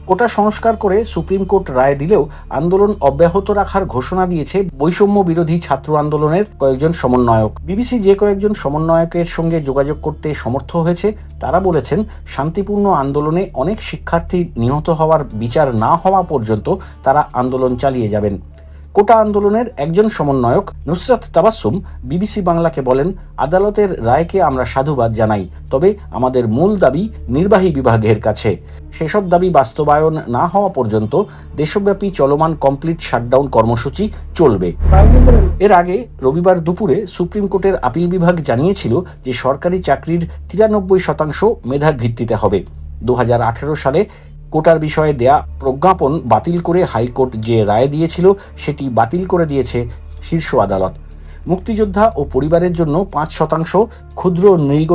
কোটা সংস্কার করে supreme court রায় দিলেও আন্দোলন অব্যাহত রাখার ঘোষণা দিয়েছে বৈষম্য বিরোধী ছাত্র আন্দোলনের কয়েকজন সমন্বয়ক। বিবিসি যে কয়েকজন সমন্বয়কের সঙ্গে যোগাযোগ করতে সমর্থ হয়েছে তারা বলেছেন, শান্তিপূর্ণ আন্দোলনে অনেক শিক্ষার্থী নিহত হওয়ার বিচার না হওয়া পর্যন্ত তারা আন্দোলন চালিয়ে যাবেন। কোটা আন্দোলনের একজন সমন্বয়ক নুসরাত তাবাসসুম বিবিসি বাংলাকে বলেন, আদালতের রায়কে আমরা সাধুবাদ জানাই, তবে আমাদের মূল দাবি নির্বাহী বিভাগের কাছে। সেসব দাবি বাস্তবায়ন না হওয়া পর্যন্ত দেশব্যাপী চলমান কমপ্লিট শাটডাউন কর্মসূচি চলবে। এর আগে রবিবার দুপুরে সুপ্রিম কোর্টের আপিল বিভাগ জানিয়েছিল যে সরকারি চাকরির 93% মেধার ভিত্তিতে হবে। 2018 সালে কোটার বিষয়ে দেয়া প্রজ্ঞাপন বাতিল করে হাইকোর্ট যে রায় দিয়েছিল সেটি বাতিল করে দিয়েছে শীর্ষ আদালত। মুক্তিযোদ্ধা ও পরিবারের জন্য 5% ক্ষুদ্র নৃগোষ্ঠী